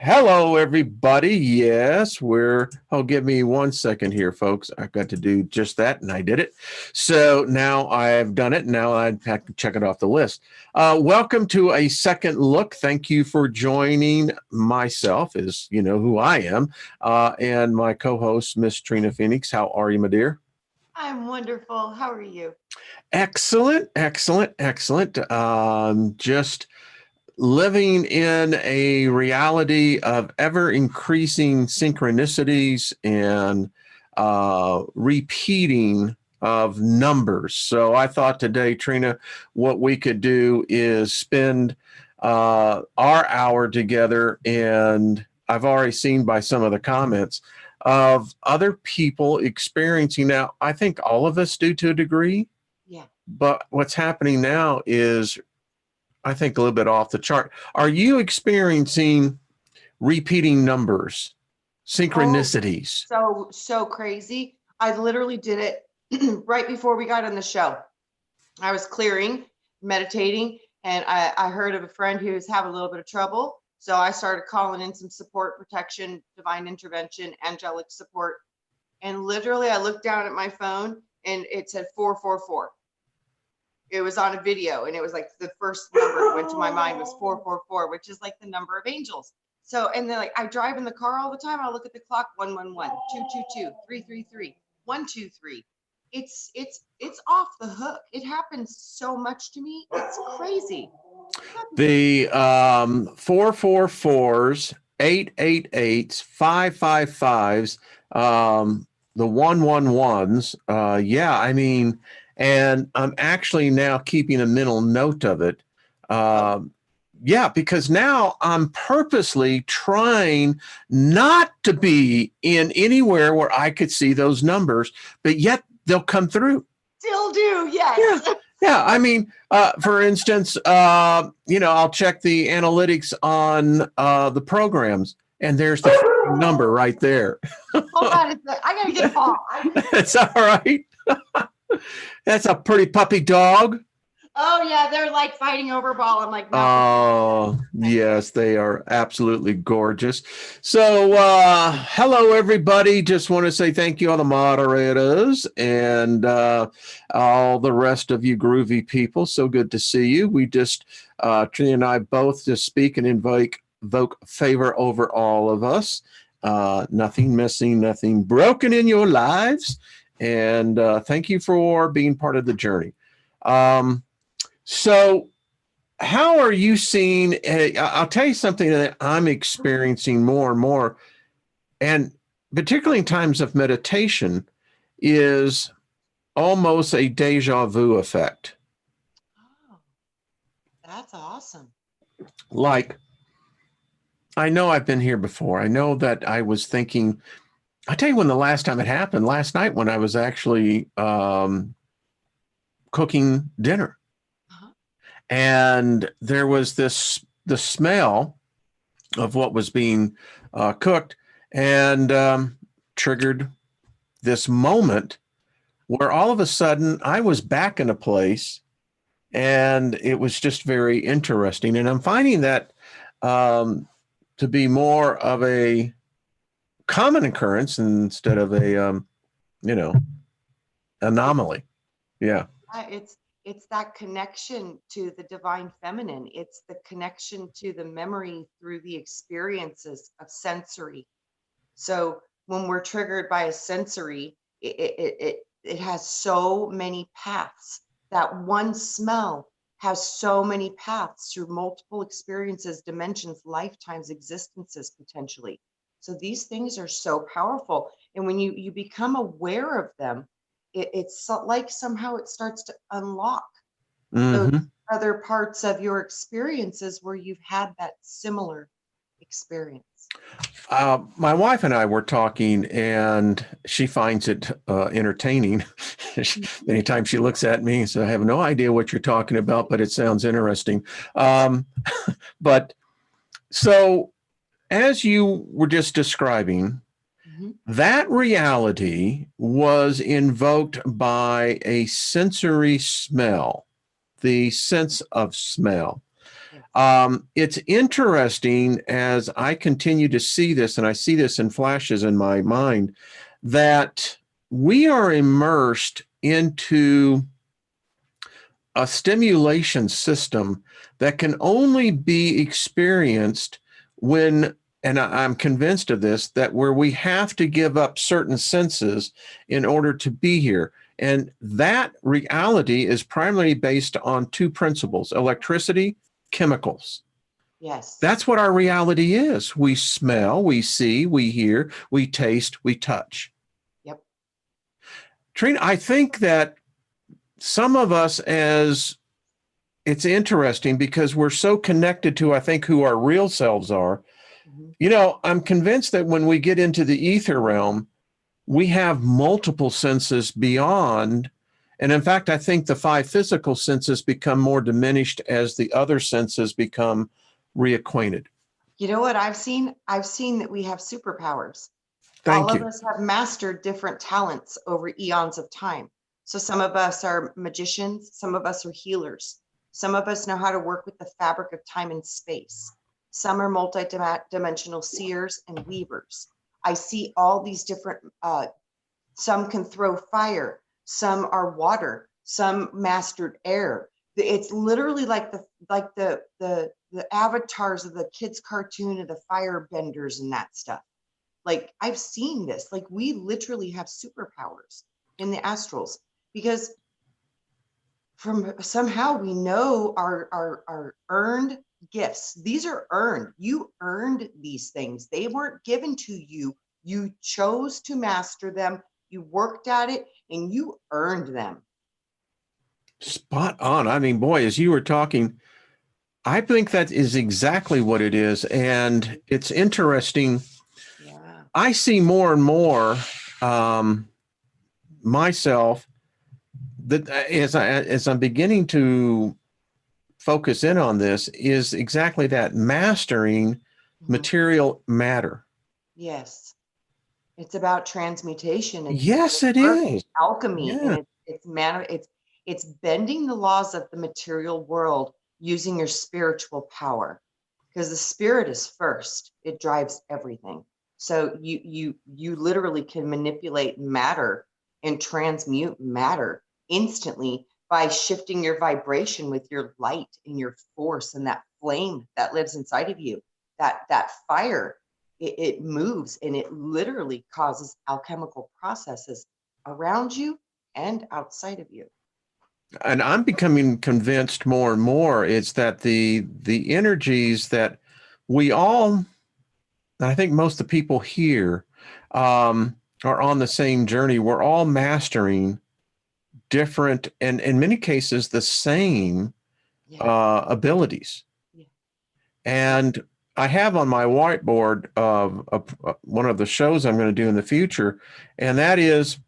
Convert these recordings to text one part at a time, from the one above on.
Hello, everybody. Yes, give me 1 second here, folks. I've got to do just that, and I did it. So now I've done it. Now I have to check it off the list. Welcome to a second look. Thank you for joining myself, as you know who I am, and my co-host, Miss Trina Phoenix. How are you, my dear? I'm wonderful. How are you? Excellent, excellent, excellent. Just living in a reality of ever increasing synchronicities and repeating of numbers. So I thought today, Trina, what we could do is spend our hour together. And I've already seen by some of the comments of other people experiencing. Now, I think all of us do to a degree. Yeah. But what's happening now is I think a little bit off the chart. Are you experiencing repeating numbers, Oh, synchronicities? so crazy. I literally did it right before we got on the show. I was clearing, meditating, and I heard of a friend who was having a little bit of trouble. So I started calling in some support, protection, divine intervention, angelic support. And literally I looked down at my phone and it said 444. It was on a video, and it was like the first number that went to my mind was 444, which is like the number of angels. So, and then like I drive in the car all the time. I look at the clock, 111, 222, 333, 123. It's off the hook. It happens so much to me. It's crazy. The 444s, 888s, 555s, the 111s. Yeah, I mean, and I'm actually now keeping a mental note of it. Yeah, because now I'm purposely trying not to be in anywhere where I could see those numbers, but yet they'll come through. Still do, yes. Yeah. Yeah, I mean, for instance, I'll check the analytics on the programs, and there's the number right there. Hold on, I gotta get a ball. That's all right. That's a pretty puppy dog. Oh yeah, they're like fighting over a ball. I'm like, no. Oh, yes, they are absolutely gorgeous. So, hello, everybody. Just want to say thank you, all the moderators and all the rest of you groovy people. So good to see you. We just, Trina and I both just speak and invoke favor over all of us. Nothing missing, nothing broken in your lives. And thank you for being part of the journey. So, how are you seeing? I'll tell you something that I'm experiencing more and more, and particularly in times of meditation, is almost a deja vu effect. Oh, that's awesome. Like, I know I've been here before. I know that I was thinking, I'll tell you when the last time it happened, last night when I was actually cooking dinner. And there was the smell of what was being cooked and triggered this moment where all of a sudden I was back in a place and it was just very interesting. And I'm finding that to be more of a common occurrence instead of a, anomaly. Yeah. It's that connection to the divine feminine. It's the connection to the memory through the experiences of sensory. So when we're triggered by a sensory, it has so many paths. That one smell has so many paths through multiple experiences, dimensions, lifetimes, existences, potentially. So these things are so powerful. And when you become aware of them, it's like somehow it starts to unlock those other parts of your experiences where you've had that similar experience. My wife and I were talking, and she finds it entertaining. Anytime she looks at me, so I have no idea what you're talking about, but it sounds interesting. But so, as you were just describing, that reality was invoked by a sensory smell, the sense of smell. It's interesting as I continue to see this, and I see this in flashes in my mind, that we are immersed into a stimulation system that can only be experienced when, and I'm convinced of this, that where we have to give up certain senses in order to be here. And that reality is primarily based on two principles: electricity, chemicals. Yes. That's what our reality is. We smell, we see, we hear, we taste, we touch. Yep. Trina, I think that some of us, as it's interesting because we're so connected to, I think, who our real selves are. I'm convinced that when we get into the ether realm, we have multiple senses beyond. And in fact, I think the five physical senses become more diminished as the other senses become reacquainted. You know what I've seen? I've seen that we have superpowers. Thank All you. of us have mastered different talents over eons of time. So some of us are magicians, some of us are healers. Some of us know how to work with the fabric of time and space. Some are multi-dimensional seers and weavers. I see all these different, some can throw fire, some are water, some mastered air. It's literally like the avatars of the kids' cartoon of the firebenders and that stuff. Like, I've seen this. Like, we literally have superpowers in the astrals because from somehow we know our earned gifts. These are earned. You earned these things. They weren't given to you. You chose to master them. You worked at it and you earned them. Spot on. I mean, boy, as you were talking, I think that is exactly what it is. And it's interesting. Yeah. I see more and more myself that as I'm beginning to focus in on this is exactly that: mastering material matter. Yes. It's about transmutation. Yes, it It's is. alchemy, Yeah. and it's bending the laws of the material world using your spiritual power, because the spirit is first. It drives everything. So you literally can manipulate matter and transmute matter instantly by shifting your vibration with your light and your force and that flame that lives inside of you. That fire, it moves and it literally causes alchemical processes around you and outside of you. And I'm becoming convinced more and more it's that the energies that we all, I think most of the people here, are on the same journey. We're all mastering different, and in many cases the same abilities. Yeah. And I have on my whiteboard of one of the shows I'm going to do in the future, and that is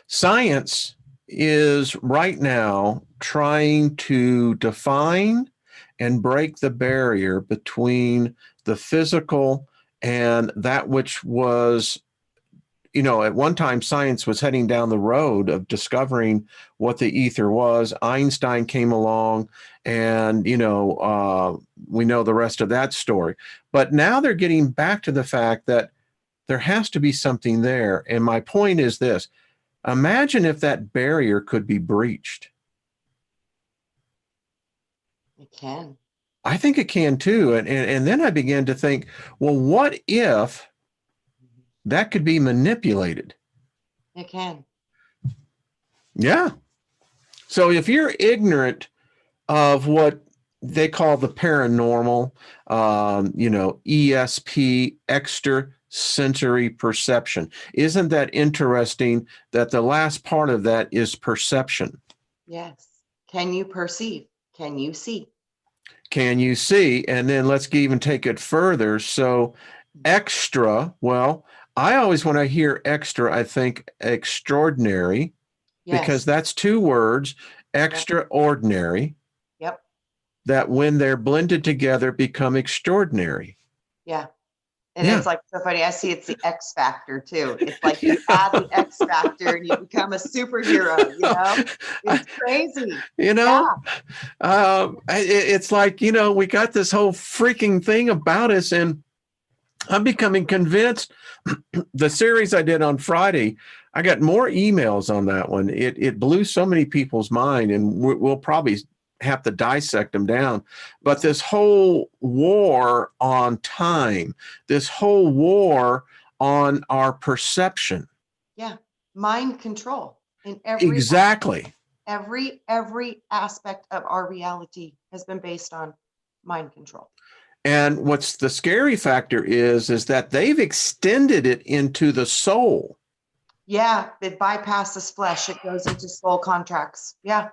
science is right now trying to define and break the barrier between the physical and that which was, at one time science was heading down the road of discovering what the ether was. Einstein came along and, we know the rest of that story. But now they're getting back to the fact that there has to be something there. And my point is this: imagine if that barrier could be breached. It can. I think it can too. And then I began to think, well, what if that could be manipulated? It can. Yeah. So if you're ignorant of what they call the paranormal, ESP, extrasensory perception, isn't that interesting that the last part of that is perception? Yes. Can you perceive? Can you see? Can you see? And then let's even take it further. So extra, well, I always, when I hear extra, I think extraordinary, because Yes. that's two words: extraordinary, Yep. that when they're blended together become extraordinary. Yeah. And it's like so funny. I see it's the X factor too. It's like you add the X factor and you become a superhero, It's crazy. It's like, we got this whole freaking thing about us, and I'm becoming convinced. The series I did on Friday, I got more emails on that one. It blew so many people's mind, and we'll probably have to dissect them down. But this whole war on time, this whole war on our perception. Yeah. Mind control in Exactly. Every aspect of our reality has been based on mind control. And what's the scary factor is that they've extended it into the soul. Yeah, it bypasses flesh. It goes into soul contracts. Yeah.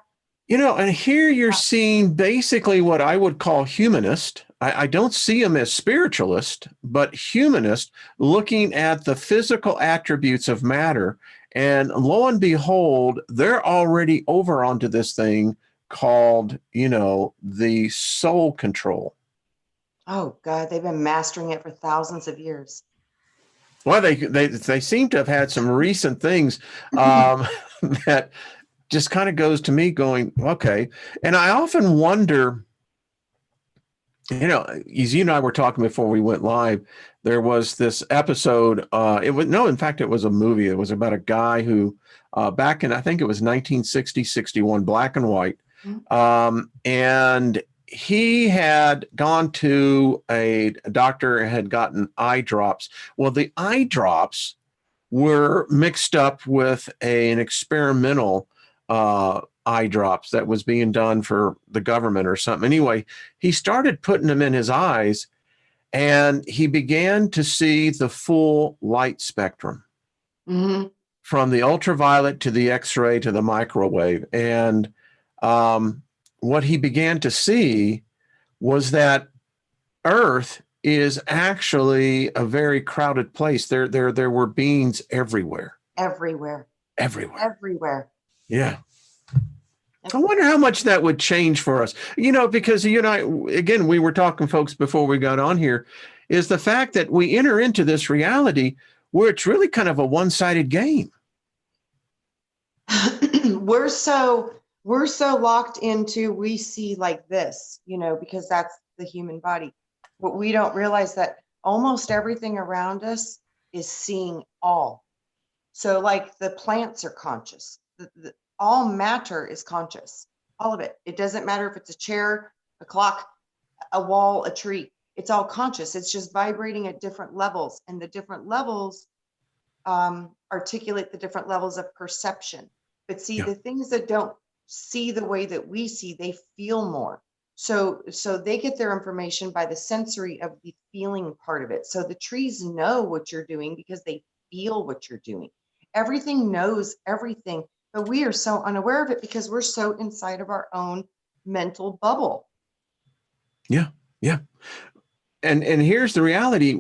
And here you're seeing basically what I would call humanist. I don't see them as spiritualist, but humanist, looking at the physical attributes of matter. And lo and behold, they're already over onto this thing called, the soul control. Oh God, they've been mastering it for thousands of years. Well, they seem to have had some recent things that just kind of goes to me going, okay. And I often wonder, as you and I were talking before we went live, there was this episode. In fact, it was a movie. It was about a guy who back in, I think it was 1960, 61, black and white. And he had gone to a doctor and had gotten eye drops. Well, the eye drops were mixed up with an experimental eye drops that was being done for the government or something. Anyway, he started putting them in his eyes, and he began to see the full light spectrum from the ultraviolet to the X-ray to the microwave. And what he began to see was that Earth is actually a very crowded place. There were beings everywhere. Everywhere. Yeah. I wonder how much that would change for us. Because you and I, again, we were talking, folks, before we got on here, is the fact that we enter into this reality where it's really kind of a one-sided game. We're so locked into, we see like this, because that's the human body. But we don't realize that almost everything around us is seeing all. So like the plants are conscious. All matter is conscious, all of it. It doesn't matter if it's a chair, a clock, a wall, a tree. It's all conscious. It's just vibrating at different levels, and the different levels articulate the different levels of perception. But see, the things that don't see the way that we see, they feel more. So they get their information by the sensory of the feeling part of it. So the trees know what you're doing because they feel what you're doing. Everything knows everything, but we are so unaware of it because we're so inside of our own mental bubble. Yeah. And here's the reality.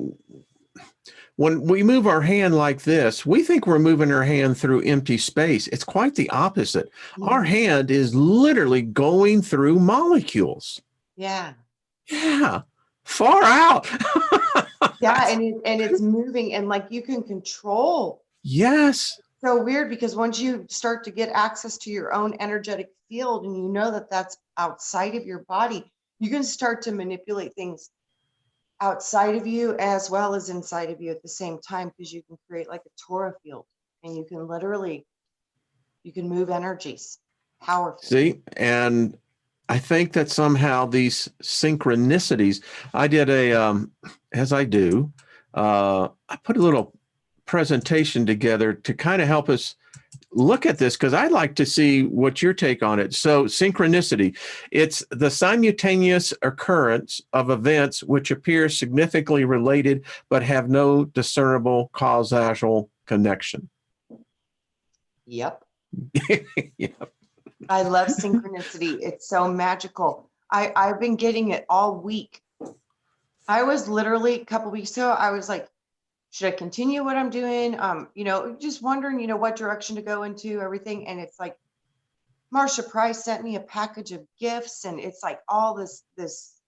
When we move our hand like this, we think we're moving our hand through empty space. It's quite the opposite. Our hand is literally going through molecules. Yeah. Far out. And it's moving, and like you can control. Yes. So weird, because once you start to get access to your own energetic field, and you know that that's outside of your body, you can start to manipulate things outside of you as well as inside of you at the same time, because you can create like a Torah field, and you can move energies powerfully. See, and I think that somehow these synchronicities, I did as I do, I put a little presentation together to kind of help us look at this, because I'd like to see what your take on it. So synchronicity, it's the simultaneous occurrence of events which appear significantly related but have no discernible causal connection. Yep. I love synchronicity. It's so magical. I've been getting it all week. I was literally a couple weeks ago, I was like, should I continue what I'm doing? Just wondering, what direction to go into, everything. And it's like, Marsha Price sent me a package of gifts, and it's like all this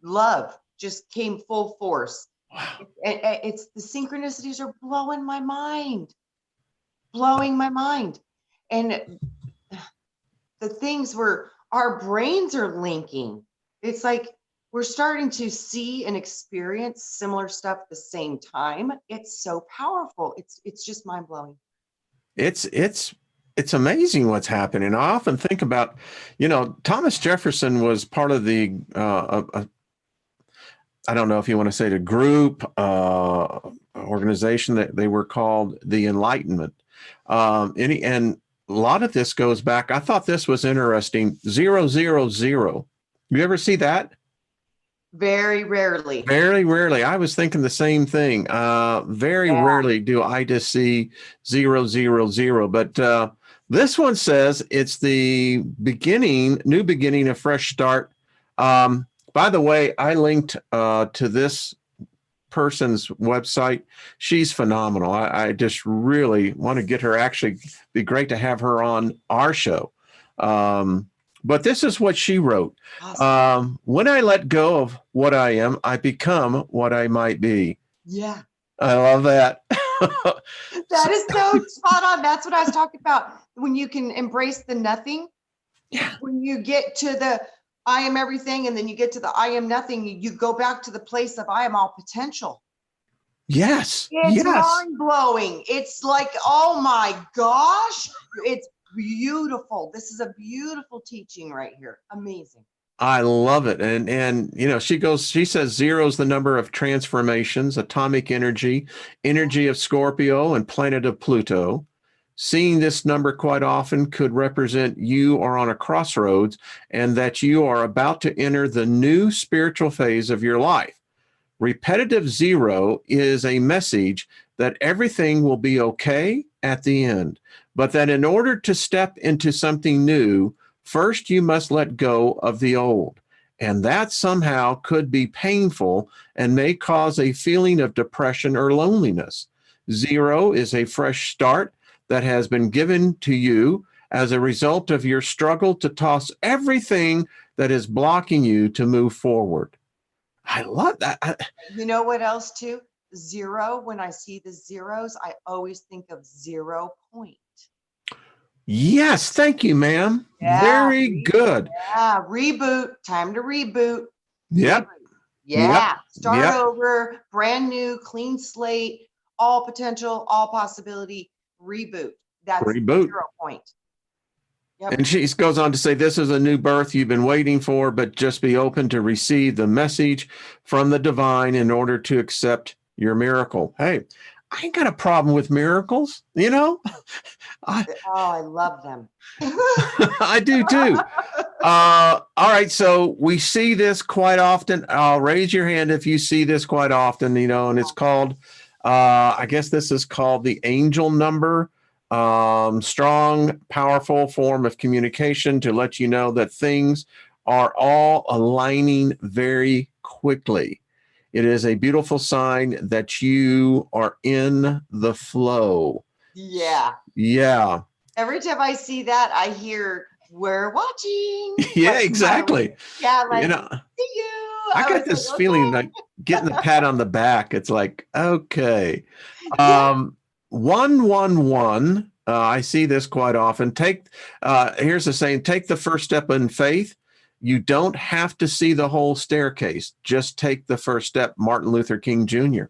love just came full force. Wow. It's the synchronicities are blowing my mind, blowing my mind. And the things where our brains are linking, it's like we're starting to see and experience similar stuff at the same time. It's so powerful. It's just mind blowing. It's amazing what's happening. I often think about, Thomas Jefferson was part of the I don't know if you want to say the group, organization that they were called the Enlightenment. And a lot of this goes back. I thought this was interesting. 000. You ever see that? Very rarely. Very rarely. I was thinking the same thing. Very Yeah. rarely do I just see 000. But this one says it's the new beginning, a fresh start. By the way, I linked to this person's website. She's phenomenal. I just really want to get her. Actually, be great to have her on our show. But this is what she wrote. Awesome. When I let go of what I am, I become what I might be. Yeah. I love that. That is so spot on. That's what I was talking about. When you can embrace the nothing, Yeah. when you get to the I am everything, and then you get to the I am nothing, you go back to the place of I am all potential. Yes. It's Yes. mind blowing. It's like, oh my gosh, it's beautiful. This is a beautiful teaching right here. Amazing. I love it. And she says zero is the number of transformations, atomic energy, energy of Scorpio, and planet of Pluto. Seeing this number quite often could represent you are on a crossroads and that you are about to enter the new spiritual phase of your life. Repetitive zero is a message that everything will be okay at the end, but that in order to step into something new, first you must let go of the old. And that somehow could be painful and may cause a feeling of depression or loneliness. Zero is a fresh start that has been given to you as a result of your struggle to toss everything that is blocking you to move forward. I love that. You know what else too? Zero. When I see the zeros, I always think of 0 point. Yes, thank you, ma'am. Yeah. Very good. Yeah. Reboot. Time to reboot. Yep. Reboot. Yeah. Start Yep. over. Brand new, clean slate. All potential, all possibility. Reboot. That's Reboot. 0 point. Yep. And she goes on to say, this is a new birth you've been waiting for, but just be open to receive the message from the divine in order to accept your miracle. Hey, I ain't got a problem with miracles, I love them. I do too. All right. So we see this quite often. Raise your hand if you see this quite often, and it's called, I guess this is called the angel number. Strong, powerful form of communication to let you know that things are all aligning very quickly. It is a beautiful sign that you are in the flow. Yeah. Yeah. Every time I see that, I hear, we're watching. Yeah, Like, exactly. yeah, like, see you. I got this feeling like getting the pat on the back. It's like, okay. Yeah. 111. I see this quite often. Here's the saying, take the first step in faith. You don't have to see the whole staircase. Just take the first step. Martin Luther King Jr.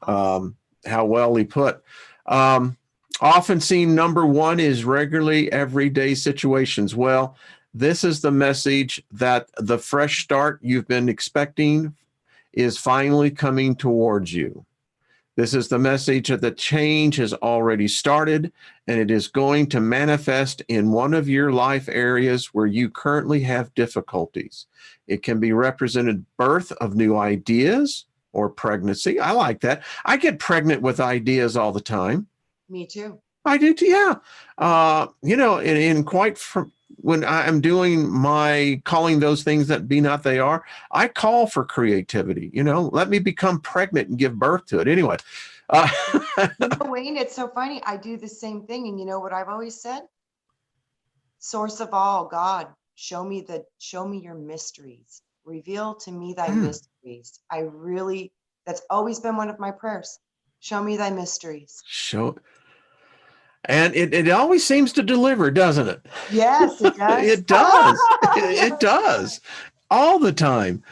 How well he put. Often seen number one is regularly everyday situations. Well, this is the message that the fresh start you've been expecting is finally coming towards you. This is the message that the change has already started and it is going to manifest in one of your life areas where you currently have difficulties. It can be represented birth of new ideas or pregnancy. I like that. I get pregnant with ideas all the time. Me too. I do too. Yeah. When I'm doing my calling those things that be not they are, I call for creativity. Let me become pregnant and give birth to it. Anyway. Wayne, it's so funny. I do the same thing. And you know what I've always said? Source of all, God, show me your mysteries. Reveal to me thy mysteries. I really That's always been one of my prayers. Show me thy mysteries. And it always seems to deliver, doesn't it? Yes, it does. It does. It does. All the time.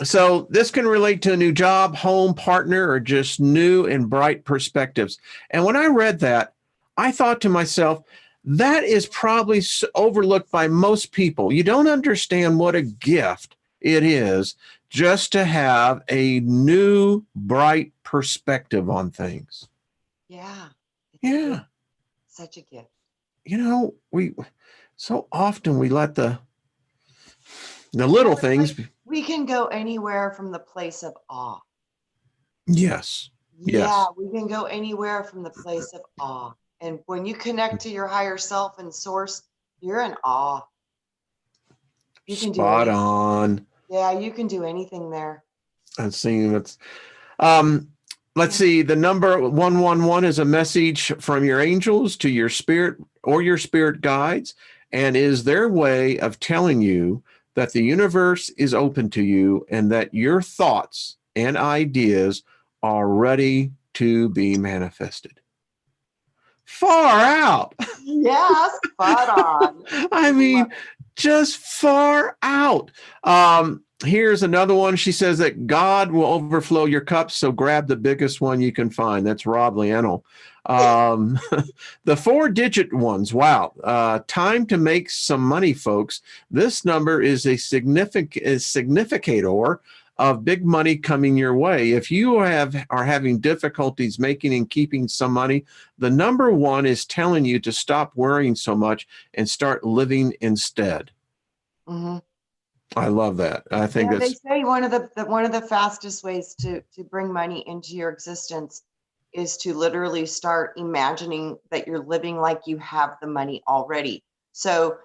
So this can relate to a new job, home, partner, or just new and bright perspectives. And when I read that, I thought to myself, that is probably overlooked by most people. You don't understand what a gift it is just to have a new, bright perspective on things. Yeah. Yeah. Such a gift. We so often we let the little things. We can go anywhere from the place of awe. Yes. Yeah, we can go anywhere from the place of awe. And when you connect to your higher self and source, you're in awe. You can do Spot anything. on. Yeah, you can do anything there. Let's see. Let's see. The number 111 is a message from your angels to your spirit or your spirit guides, and is their way of telling you that the universe is open to you and that your thoughts and ideas are ready to be manifested. Far out. Yeah, spot on. I mean, just far out. Here's another one. She says that God will overflow your cups, so grab the biggest one you can find. That's Rob Lienel. The 4-digit ones. Wow. Time to make some money, folks. This number is a significator of big money coming your way. If you are having difficulties making and keeping some money, the number 1 is telling you to stop worrying so much and start living instead. Mm-hmm. I love that. I think they say one of the fastest ways to bring money into your existence is to literally start imagining that you're living like you have the money already. So,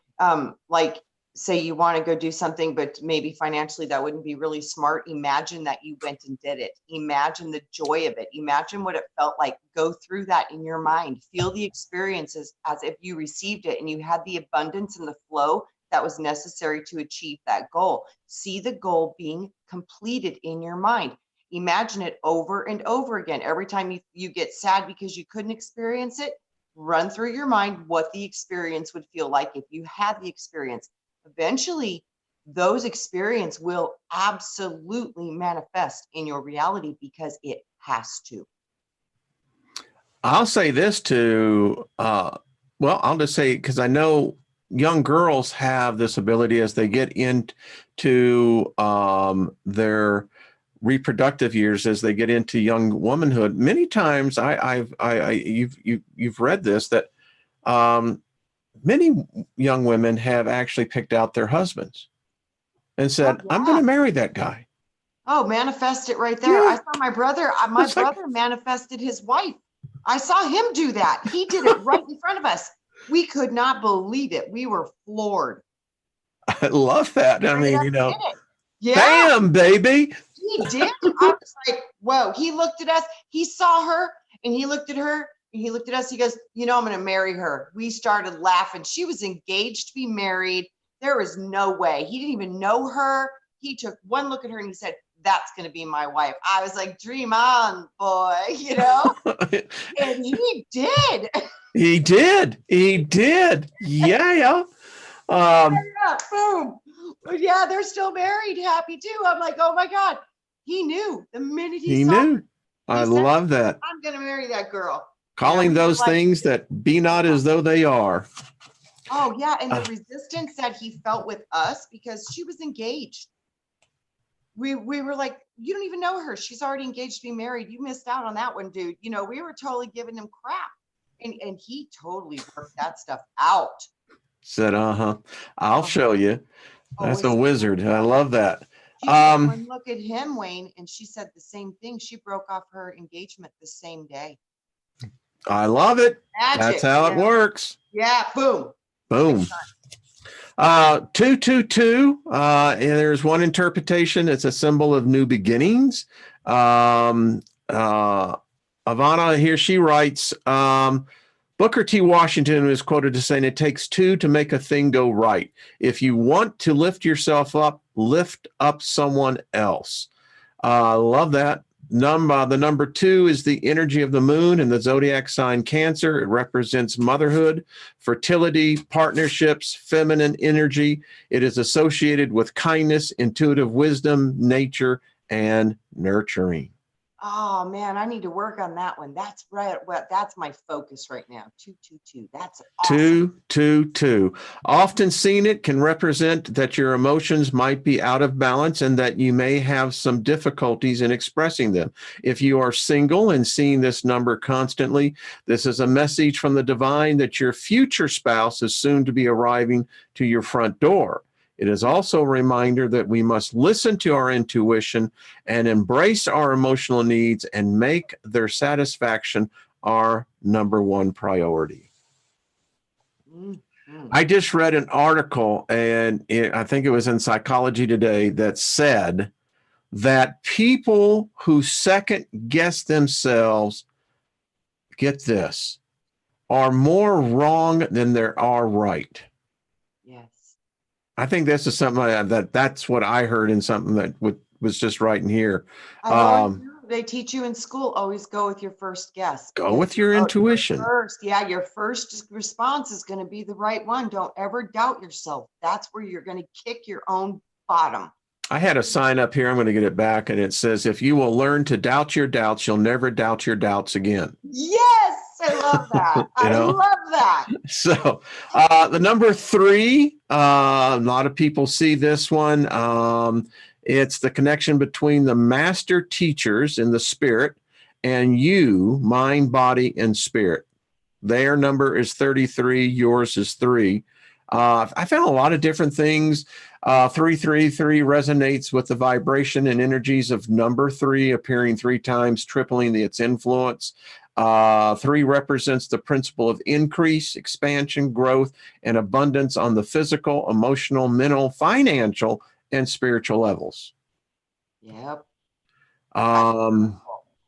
like, say you want to go do something, but maybe financially that wouldn't be really smart. Imagine that you went and did it. Imagine the joy of it. Imagine what it felt like. Go through that in your mind. Feel the experiences as if you received it and you had the abundance and the flow that was necessary to achieve that goal. See the goal being completed in your mind. Imagine it over and over again. Every time you get sad because you couldn't experience it, run through your mind what the experience would feel like if you had the experience. Eventually, those experiences will absolutely manifest in your reality because it has to. I'll say this to, I'll just say, because I know young girls have this ability as they get into their reproductive years, as they get into young womanhood. Many times, you've read this, that many young women have actually picked out their husbands and said, I'm going to marry that guy. Oh, manifest it right there. Yeah. I saw my brother manifested his wife. I saw him do that. He did it right in front of us. We could not believe it. We were floored. I love that. I mean, yeah. Bam, baby. He did. I was like, whoa. He looked at us. He saw her and he looked at her and he looked at us. He goes, I'm going to marry her. We started laughing. She was engaged to be married. There was no way. He didn't even know her. He took one look at her and he said, that's going to be my wife. I was like, dream on, boy, and he did. He did. Yeah. Boom. Yeah, they're still married, happy too. I'm like, oh my God. He knew the minute he saw knew. Her, I love that. I'm going to marry that girl. Calling those things that be not as though they are. Oh yeah. And the resistance that he felt with us because she was engaged. We were like, you don't even know her. She's already engaged to be married. You missed out on that one, dude. We were totally giving him crap. And he totally worked that stuff out. Said, I'll show you. That's a wizard. I love that. She took one look at him, Wayne, and she said the same thing. She broke off her engagement the same day. I love it. Magic, that's how it works. Yeah, boom. 222. And there's one interpretation. It's a symbol of new beginnings. Ivana here, she writes, Booker T. Washington is quoted as saying, it takes two to make a thing go right. If you want to lift yourself up, lift up someone else. Love that. The number 2 is the energy of the moon and the zodiac sign Cancer. It represents motherhood, fertility, partnerships, feminine energy. It is associated with kindness, intuitive wisdom, nature, and nurturing. Oh man, I need to work on that one. That's right. Well, that's my focus right now. 222. That's awesome. 222. Often seen, it can represent that your emotions might be out of balance and that you may have some difficulties in expressing them. If you are single and seeing this number constantly, this is a message from the divine that your future spouse is soon to be arriving to your front door. It is also a reminder that we must listen to our intuition and embrace our emotional needs and make their satisfaction our number 1 priority. Mm-hmm. I just read an article, and I think it was in Psychology Today, that said that people who second guess themselves, get this, are more wrong than there are right. Yes. I think this is something that's what I heard in something that was just right in here. They teach you in school, always go with your first guess. Go with your intuition. Your first response is going to be the right one. Don't ever doubt yourself. That's where you're going to kick your own bottom. I had a sign up here. I'm going to get it back. And it says, if you will learn to doubt your doubts, you'll never doubt your doubts again. Yes. I love that. I love that. So the number 3, a lot of people see this one. It's the connection between the master teachers in the spirit and you, mind, body, and spirit. Their number is 33. Yours is 3. I found a lot of different things. 333 resonates with the vibration and energies of number 3, appearing 3 times, tripling its influence. 3 represents the principle of increase, expansion, growth, and abundance on the physical, emotional, mental, financial, and spiritual levels. Yep. And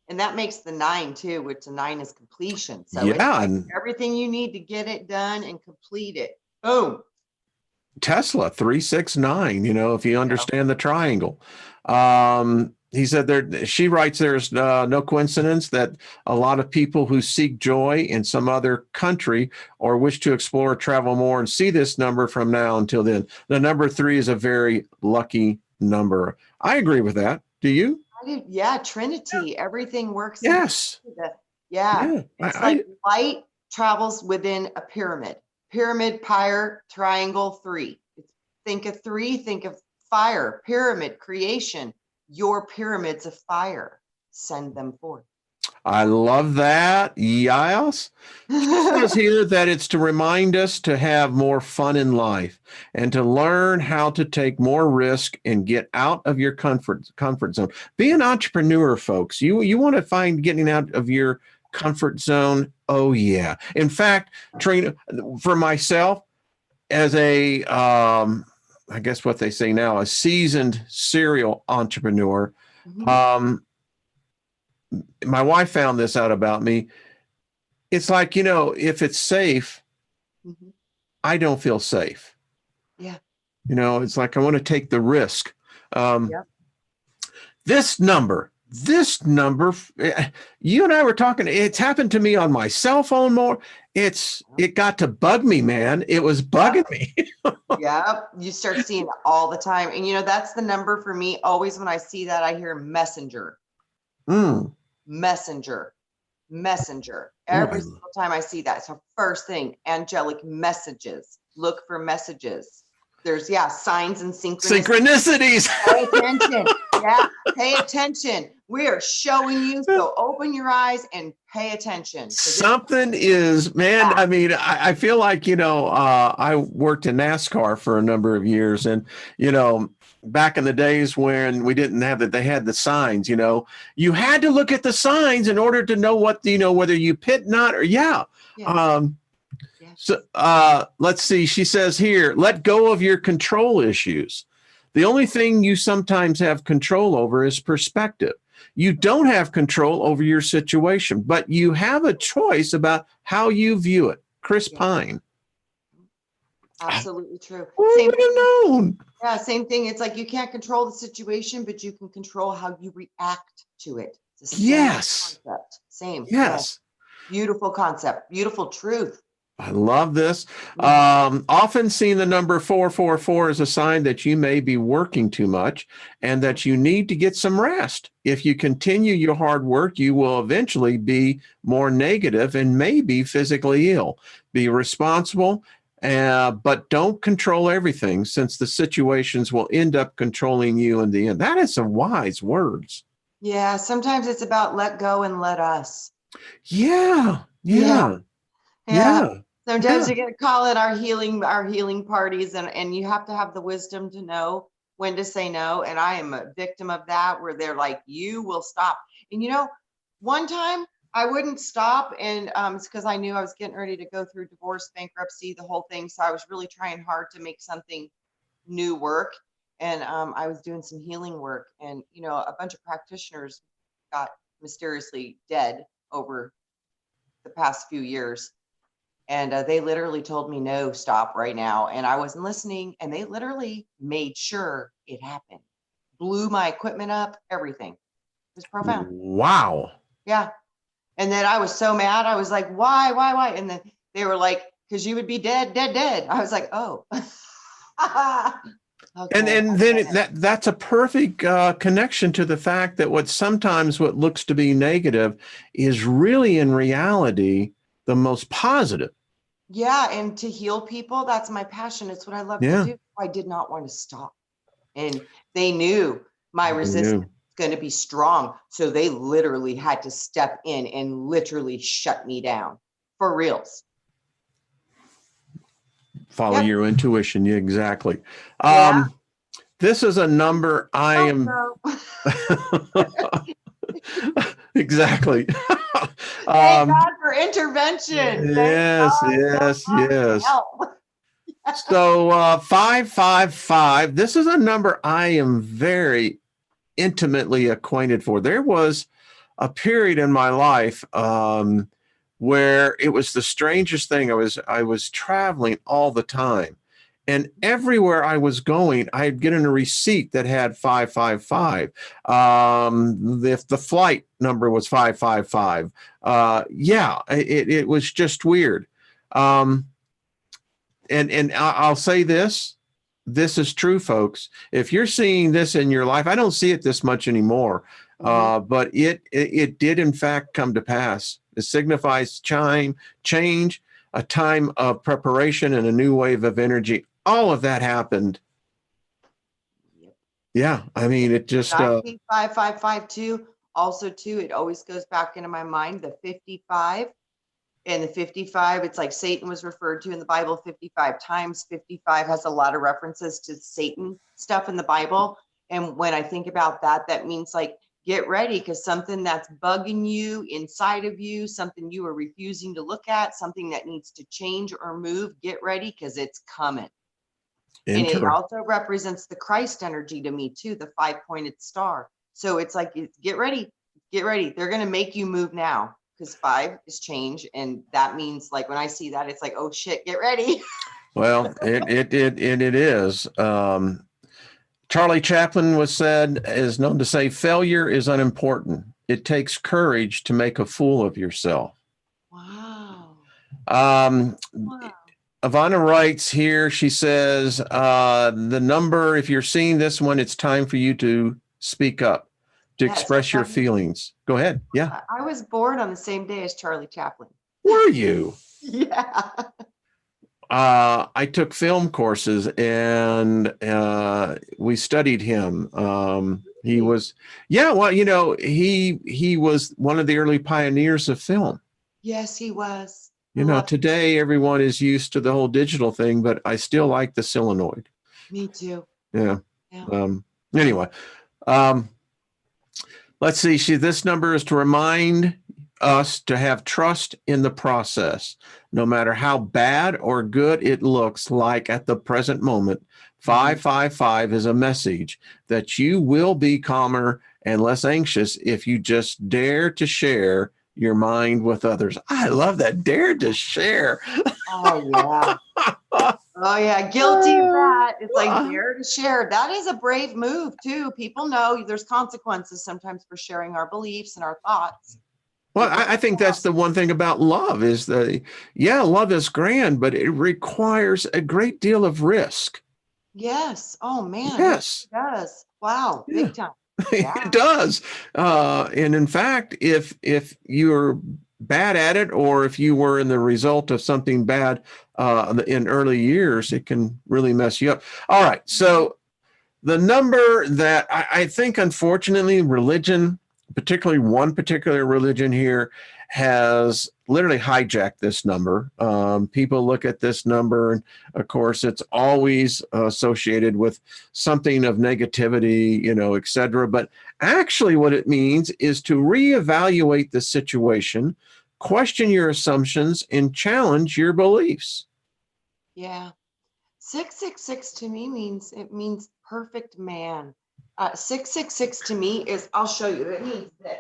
that makes the 9 too, which the 9 is completion. So yeah, it's like everything you need to get it done and complete it. Boom. Tesla 369, if you understand the triangle. He said she writes, there's no coincidence that a lot of people who seek joy in some other country or wish to explore, travel more, and see this number from now until then. The number 3 is a very lucky number. I agree with that. Do you? I do. Yeah. Trinity. Everything works. Yes. Yeah. It's like light travels within a pyramid. Pyramid, pyre, triangle, 3. Think of 3, think of fire, pyramid, creation. Your pyramids of fire, send them forth. I love that. Yes. She says here that it's to remind us to have more fun in life and to learn how to take more risk and get out of your comfort zone. Be an entrepreneur, folks. You want to find getting out of your comfort zone. Oh, yeah. In fact, Trina, for myself, as a I guess what they say now, a seasoned serial entrepreneur. Mm-hmm. My wife found this out about me. It's like, if it's safe, mm-hmm. I don't feel safe. Yeah. It's like I want to take the risk. This number, you and I were talking, it's happened to me on my cell phone more. It got to bug me, man. It was bugging me. Yep. You start seeing it all the time. And that's the number for me. Always when I see that, I hear messenger. Messenger. Every single time I see that. So first thing, angelic messages. Look for messages. There's signs and synchronicities. Pay attention. Pay attention. We are showing you, so open your eyes and pay attention. Something is, man. I mean, I feel like I worked in NASCAR for a number of years, and back in the days when we didn't have that, they had the signs. You had to look at the signs in order to know what whether you pit not or So let's see. She says here, let go of your control issues. The only thing you sometimes have control over is perspective. You don't have control over your situation, but you have a choice about how you view it. Chris Pine. Absolutely true. Same. Yeah, same thing. It's like you can't control the situation, but you can control how you react to it. It's the same Yes. concept. Same. Yeah. Yes. Beautiful concept. Beautiful truth. I love this. Mhm. Often seen the number 444 as a sign that you may be working too much and that you need to get some rest. If you continue your hard work, you will eventually be more negative and maybe physically ill. Be responsible, but don't control everything, since the situations will end up controlling you in the end. That is some wise words. Yeah, sometimes it's about let go and let us. Yeah. Yeah. Yeah. Yeah. Yeah. Sometimes Yeah. you get to call it our healing parties, and you have to have the wisdom to know when to say no. And I am a victim of that, where they're like, you will stop. And one time I wouldn't stop, and it's because I knew I was getting ready to go through divorce, bankruptcy, the whole thing. So I was really trying hard to make something new work. And I was doing some healing work, and a bunch of practitioners got mysteriously dead over the past few years. And they literally told me, no, stop right now. And I wasn't listening. And they literally made sure it happened, blew my equipment up, everything. It was profound. Wow. Yeah. And then I was so mad. I was like, why? And then they were like, because you would be dead, dead, dead. I was like, oh, And okay. and I then get it. that's a perfect connection to the fact that what looks to be negative is really in reality the most positive. Yeah. And to heal people, that's my passion. It's what I love to Yeah, do. I did not want to stop. And they knew my I resistance knew. was going to be strong. So they literally had to step in and literally shut me down for reals. Follow Yep. your intuition. Yeah, exactly. Yeah. This is a number I Oh, am no. exactly. Thank um, God for intervention. Thank yes, God. Thank yes, God for yes. help. So 555. This is a number I am very intimately acquainted for. There was a period in my life where it was the strangest thing. I was traveling all the time, and everywhere I was going, I'd get in a receipt that had 555. If the flight number was 555, yeah, it was just weird. Um, and I'll say this. This is true, folks. If you're seeing this in your life, I don't see it this much anymore, Mhm. but it did in fact come to pass. It signifies change, a time of preparation, and a new wave of energy. All of that happened. Yep. Yeah, I mean, it just I see 5552. Also, too, it always goes back into my mind, the 55. And the 55, it's like Satan was referred to in the Bible 55 times. 55 has a lot of references to Satan stuff in the Bible. And when I think about that, that means like, get ready, because something that's bugging you inside of you, something you are refusing to look at, something that needs to change or move, get ready, because it's coming. And it enter. also represents the Christ energy to me too, the 5-pointed star. So it's like, get ready, get ready. They're going to make you move now, because 5 is change. And that means like, when I see that, it's like, oh shit, get ready. Well, it is. Charlie Chaplin is known to say, failure is unimportant. It takes courage to make a fool of yourself. Wow. Um, Wow. Ivana writes here, she says, the number, if you're seeing this one, it's time for you to speak up, to Yes. express your feelings. Go ahead. Yeah. I was born on the same day as Charlie Chaplin. Were you? Yeah. I took film courses and we studied him. He Really? was, yeah, well, he was one of the early pioneers of film. Yes, he was. I love him. Today everyone is used to the whole digital thing, but I still like the solenoid. Me too. Yeah. Yeah. Anyway, um, let's see. This number is to remind us to have trust in the process, no matter how bad or good it looks like at the present moment. 555 is a message that you will be calmer and less anxious if you just dare to share your mind with others. I love that. Dare to share. Oh, yeah. Oh yeah, guilty of that. It's like Uh, dare to share. That is a brave move too. People know there's consequences sometimes for sharing our beliefs and our thoughts. Well, People I think that's the one thing about love is yeah, love is grand, but it requires a great deal of risk. yes. Oh man, it Yes. does. Wow, Yeah. big time. Yeah. It does. And in fact, if you're bad at it, or if you were in the result of something bad in early years, it can really mess you up. All right. So the number that I think, unfortunately, religion, particularly one particular religion here, has literally hijacked this number. People look at this number, and of course, it's always associated with something of negativity, et cetera. But actually, what it means is to reevaluate the situation, question your assumptions, and challenge your beliefs. Yeah. 666 to me means perfect man. 666 to me is, I'll show you. It means this.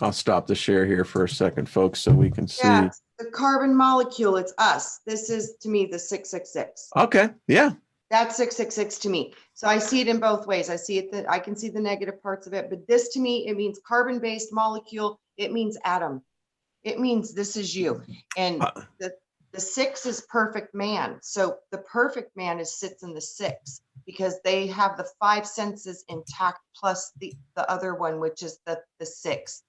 I'll stop the share here for a second, folks, so we can see. Yeah, the carbon molecule, it's us. This is to me the 666. Okay. Yeah. That's 666 to me. So I see it in both ways. I see it that I can see the negative parts of it, but this to me, it means carbon-based molecule. It means atom. It means this is you. And Uh, the 6 is perfect man. So the perfect man sits in the 6 because they have the 5 senses intact plus the other one, which is the 6,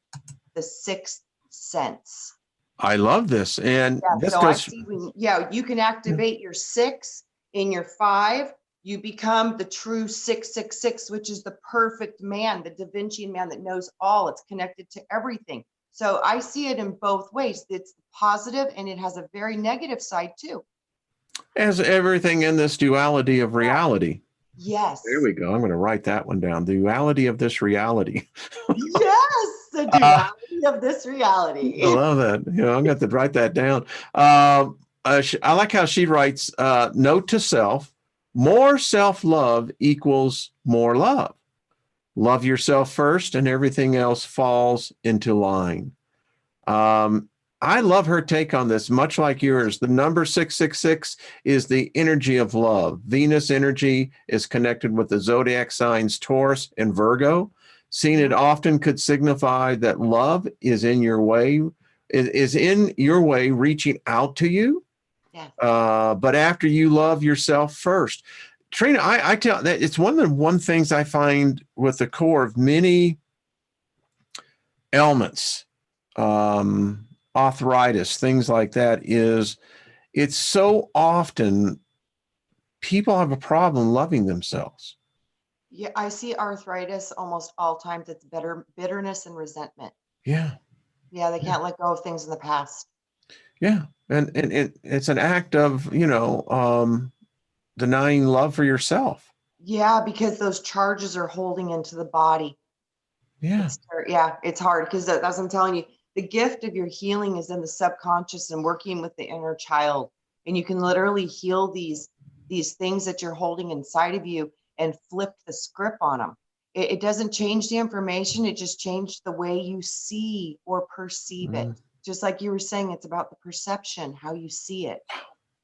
the 6th sense. I love this. And Yeah, this so I goes, see you can activate your 6 in your 5. You become the true 666, which is the perfect man, the Da Vinci man that knows all. It's connected to everything. So I see it in both ways. It's positive and it has a very negative side too. as everything in this duality of reality. Yes. There we go. I'm going to write that one down. The duality of this reality. Yes, the Uh, duality of this reality. I love that. I'm going to have to write that down. I like how she writes, note to self, more self-love equals more love. Love yourself first and everything else falls into line. I love her take on this, much like yours. The number 666 is the energy of love. Venus energy is connected with the zodiac signs Taurus and Virgo. Seen it often could signify that love is in your way, reaching out to you. Yeah. But after you love yourself first. Trina, I tell that it's one of the things I find with the core of many ailments, arthritis, things like that, is it's so often people have a problem loving themselves. Yeah, I see arthritis almost all times. It's bitterness and resentment. Yeah. Yeah, they can't let go of things in the past. Yeah. And it's an act of, denying love for yourself. Yeah, because those charges are holding into the body. Yeah. It's hard because as I'm telling you, the gift of your healing is in the subconscious and working with the inner child. And you can literally heal these things that you're holding inside of you and flip the script on them. It doesn't change the information. It just changed the way you see or perceive it. Just like you were saying, it's about the perception, how you see it.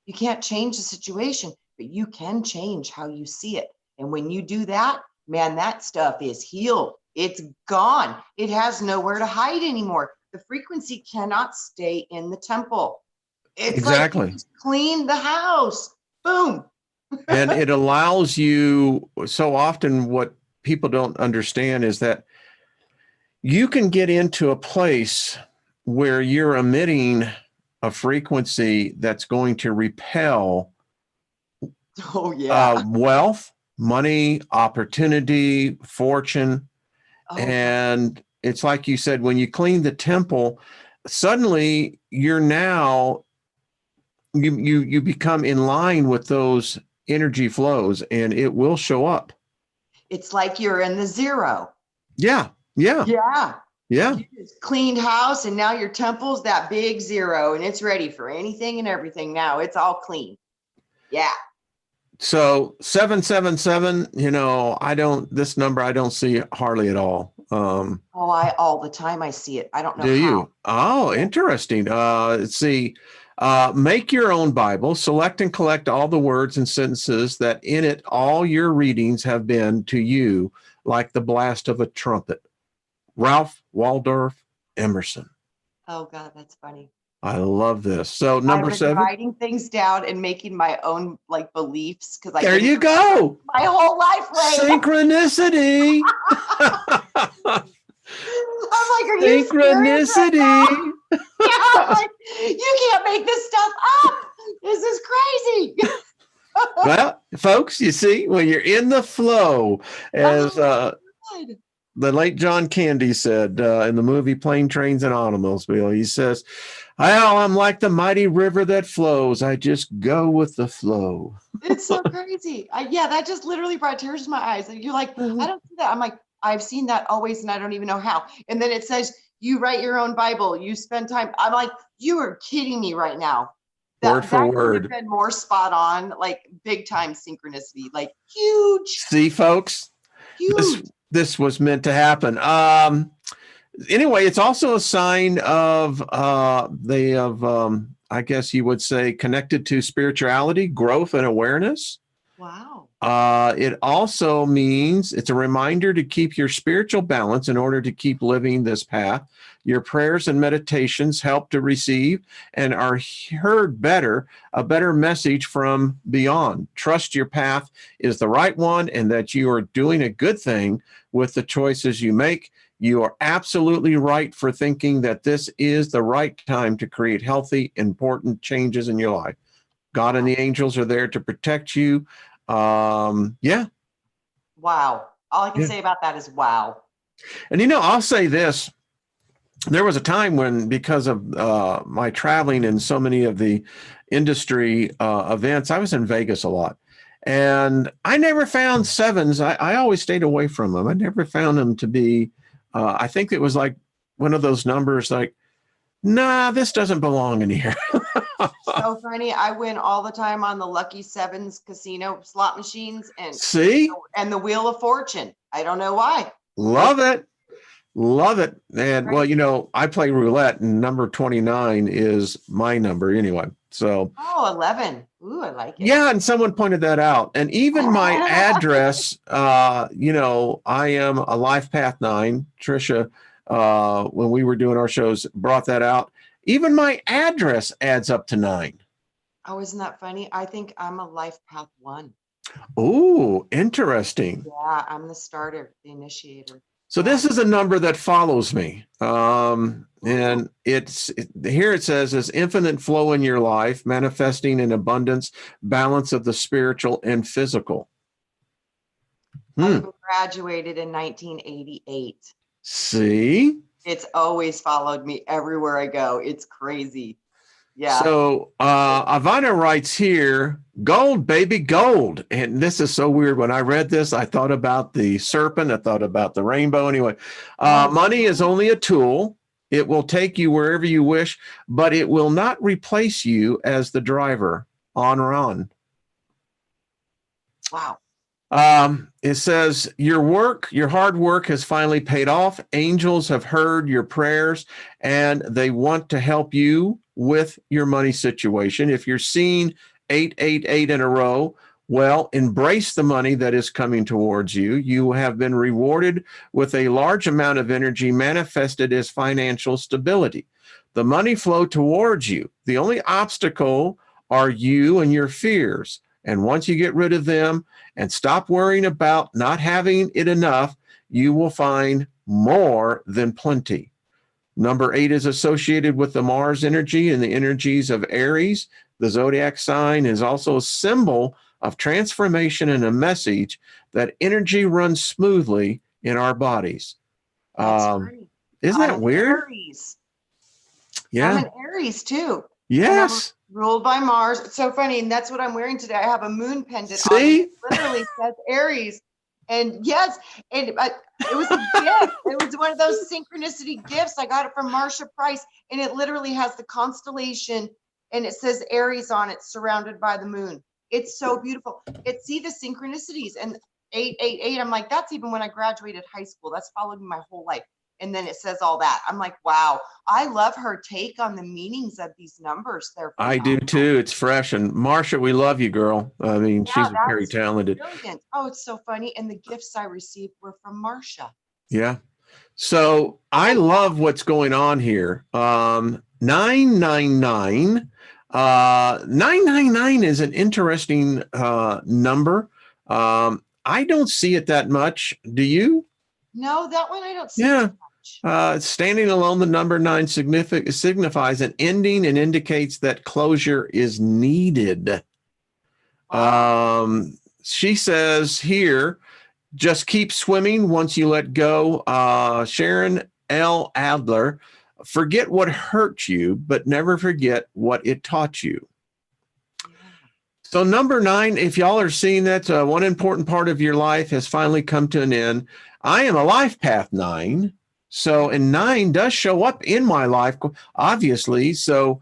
You can't change the situation, but you can change how you see it. And when you do that, man, that stuff is healed. It's gone. It has nowhere to hide anymore. The frequency cannot stay in the temple. It's Exactly. like you just clean the house. Boom. And it allows you, so often what people don't understand is that you can get into a place where you're emitting a frequency that's going to repel wealth, money, opportunity, fortune. And it's like you said, when you clean the temple, suddenly you're now, you become in line with those energy flows and it will show up. It's like you're in the zero. Yeah. Yeah. Yeah. Yeah. You just cleaned house and now your temple's that big zero and it's ready for anything and everything now. It's all clean. Yeah. So 777, this number I don't see hardly at all. I all the time I see it. I don't know Do how. you? Oh, interesting. Let's see. Make your own Bible, select and collect all the words and sentences that in it all your readings have been to you like the blast of a trumpet. Ralph Waldorf Emerson. Oh God, that's funny. I love this. So I've number been 7. writing things down and making my own like beliefs because I There didn't you remember go. my whole life, Ray. Synchronicity. I'm like, are you serious right Synchronicity. now? Yeah, I'm like, you can't make this stuff up. This is crazy. Well, folks, you see, when you're in the flow, as God. the late John Candy said in the movie Plane, Trains, and Automobile, he says, well, I'm like the mighty river that flows. I just go with the flow. It's so crazy. Yeah, that just literally brought tears to my eyes. And you're like, I don't see that. I'm like, I've seen that always, and I don't even know how. And then it says, you write your own Bible. You spend time. I'm like, you are kidding me right now. Word for That could word. have been more spot on, like big time synchronicity, like huge, See, folks, huge. this was meant to happen. Anyway, it's also a sign of I guess you would say, connected to spirituality, growth, and awareness. Wow. It also means it's a reminder to keep your spiritual balance in order to keep living this path. Your prayers and meditations help to receive and are heard better, a better message from beyond. Trust your path is the right one and that you are doing a good thing with the choices you make. You are absolutely right for thinking that this is the right time to create healthy, important changes in your life. God and the angels are there to protect you. Yeah. Wow. All I can Yeah. say about that is wow. And I'll say this. There was a time when, because of my traveling in so many of the industry events, I was in Vegas a lot. And I never found sevens. I always stayed away from them. I never found them to be, I think it was like one of those numbers like, nah, this doesn't belong in here. So funny. I win all the time on the Lucky Sevens casino slot machines See? and the Wheel of Fortune. I don't know why. Love it. Love it. And Right. well, I play roulette and number 29 is my number anyway. So, Oh, 11. Ooh, I like it. yeah. And someone pointed that out. And even my address, I am a Life Path 9. Trisha, when we were doing our shows, brought that out. Even my address adds up to 9. Oh, isn't that funny? I think I'm a Life Path 1. Oh, interesting. Yeah, I'm the starter, the initiator. So this is a number that follows me. And here it says is infinite flow in your life, manifesting in abundance, balance of the spiritual and physical. I graduated in 1988. See? It's always followed me everywhere I go. It's crazy. Yeah. So Ivana writes here, gold, baby, gold. And this is so weird. When I read this, I thought about the serpent. I thought about the rainbow. Anyway, money is only a tool. It will take you wherever you wish, but it will not replace you as the driver. On or on. Wow. It says, your hard work has finally paid off. Angels have heard your prayers and they want to help you with your money situation. If you're seeing 888 in a row, well, embrace the money that is coming towards you. You have been rewarded with a large amount of energy manifested as financial stability. The money flow towards you. The only obstacle are you and your fears. And once you get rid of them and stop worrying about not having it enough, you will find more than plenty. Number 8 is associated with the Mars energy and the energies of Aries. The zodiac sign is also a symbol of transformation and a message that energy runs smoothly in our bodies. That's funny. Isn't that weird? Aries. Yeah. I'm an Aries too. Yes. Ruled by Mars. It's so funny. And that's what I'm wearing today. I have a moon pendant on. See? It literally says Aries. And yes, and it was a gift. It was one of those synchronicity gifts. I got it from Marsha Price. And it literally has the constellation and it says Aries on it, surrounded by the moon. It's so beautiful. See the synchronicities. And 888. I'm like, that's even when I graduated high school. That's followed me my whole life. And then it says all that. I'm like, wow, I love her take on the meanings of these numbers. They're I do phenomenal. too. It's fresh. And Marsha, we love you, girl. I mean, Yeah, she's very that's talented. brilliant. Oh, it's so funny. And the gifts I received were from Marsha. Yeah. So I love what's going on here. 999. 999 is an interesting number. I don't see it that much. Do you? No, that one I don't see Yeah. too much. Standing alone, the number 9 signifies an ending and indicates that closure is needed. Wow. She says here, just keep swimming once you let go. Sharon L. Adler, forget what hurt you, but never forget what it taught you. Yeah. So number 9, if y'all are seeing that, one important part of your life has finally come to an end. I am a life path 9. So, and 9 does show up in my life, obviously. So